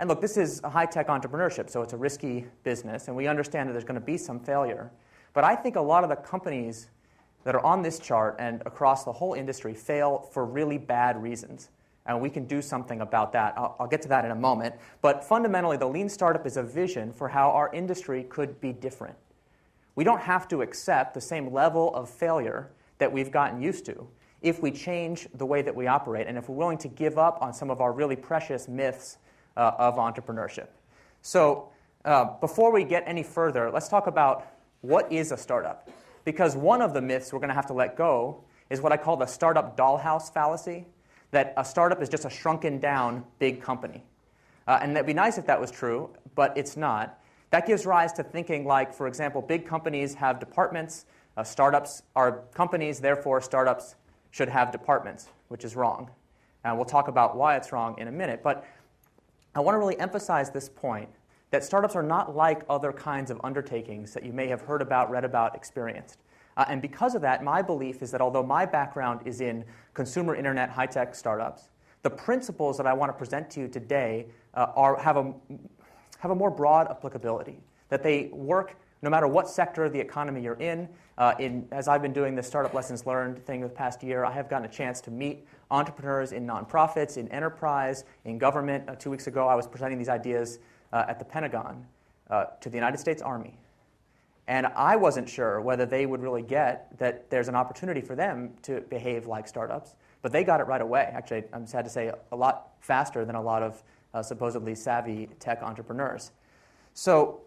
And look, this is a high-tech entrepreneurship, so it's a risky business, and we understand that there's going to be some failure. But I think a lot of the companies that are on this chart and across the whole industry fail for really bad reasons. And we can do something about that. I'll get to that in a moment. But fundamentally, the lean startup is a vision for how our industry could be different. We don't have to accept the same level of failure that we've gotten used to if we change the way that we operate and if we're willing to give up on some of our really precious myths of entrepreneurship. So before we get any further, let's talk about what is a startup. Because one of the myths we're going to have to let go is what I call the startup dollhouse fallacy, that a startup is just a shrunken down big company. And it'd be nice if that was true, but it's not. That gives rise to thinking like, for example, big companies have departments, startups are companies, therefore startups should have departments, which is wrong. And we'll talk about why it's wrong in a minute. But I want to really emphasize this point, that startups are not like other kinds of undertakings that you may have heard about, read about, experienced. And because of that, my belief is that although my background is in consumer internet high-tech startups, the principles that I want to present to you today have a more broad applicability, that they work no matter what sector of the economy you're in. As I've been doing this Startup Lessons Learned thing the past year, I have gotten a chance to meet entrepreneurs in nonprofits, in enterprise, in government. 2 weeks ago, I was presenting these ideas at the Pentagon to the United States Army. And I wasn't sure whether they would really get that there's an opportunity for them to behave like startups, but they got it right away. Actually, I'm sad to say a lot faster than a lot of supposedly savvy tech entrepreneurs. So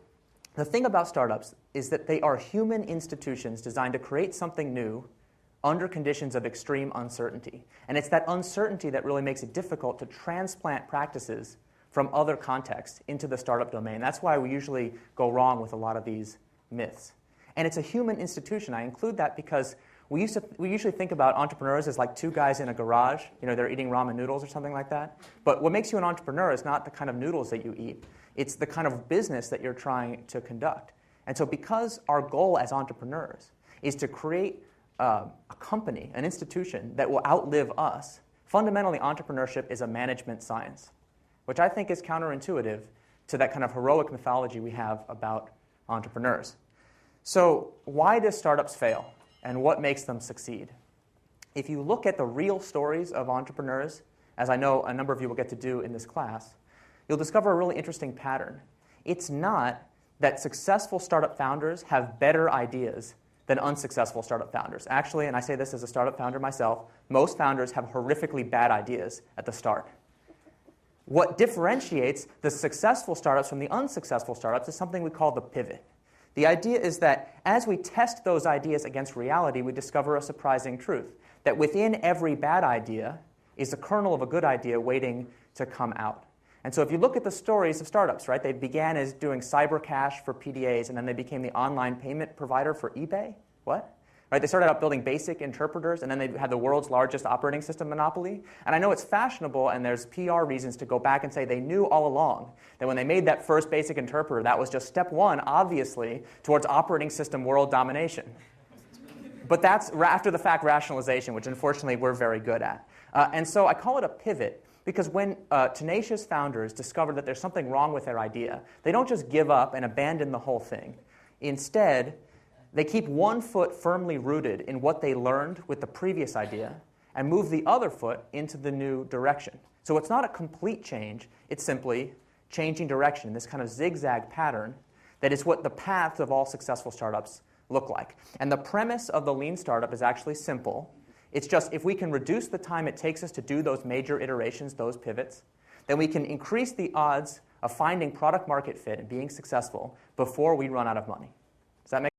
the thing about startups is that they are human institutions designed to create something new under conditions of extreme uncertainty. And it's that uncertainty that really makes it difficult to transplant practices from other contexts into the startup domain. That's why we usually go wrong with a lot of these myths. And it's a human institution. I include that because we usually think about entrepreneurs as like two guys in a garage. You know, they're eating ramen noodles or something like that. But what makes you an entrepreneur is not the kind of noodles that you eat. It's the kind of business that you're trying to conduct. And so because our goal as entrepreneurs is to create a company, an institution that will outlive us, fundamentally entrepreneurship is a management science, which I think is counterintuitive to that kind of heroic mythology we have about entrepreneurs. So why do startups fail, and what makes them succeed? If you look at the real stories of entrepreneurs, as I know a number of you will get to do in this class, you'll discover a really interesting pattern. It's not that successful startup founders have better ideas than unsuccessful startup founders. Actually, and I say this as a startup founder myself, most founders have horrifically bad ideas at the start. What differentiates the successful startups from the unsuccessful startups is something we call the pivot. The idea is that as we test those ideas against reality, we discover a surprising truth, that within every bad idea is a kernel of a good idea waiting to come out. And so if you look at the stories of startups, right, they began as doing cyber cash for PDAs, and then they became the online payment provider for eBay. What? Right, they started out building basic interpreters, and then they had the world's largest operating system monopoly. And I know it's fashionable, and there's PR reasons to go back and say they knew all along that when they made that first basic interpreter, that was just step one, obviously, towards operating system world domination. But that's after-the-fact rationalization, which unfortunately we're very good at. And so I call it a pivot, because when tenacious founders discover that there's something wrong with their idea, they don't just give up and abandon the whole thing. Instead, they keep one foot firmly rooted in what they learned with the previous idea and move the other foot into the new direction. So it's not a complete change, it's simply changing direction, this kind of zigzag pattern that is what the paths of all successful startups look like. And the premise of the lean startup is actually simple. It's just if we can reduce the time it takes us to do those major iterations, those pivots, then we can increase the odds of finding product market fit and being successful before we run out of money. Does that make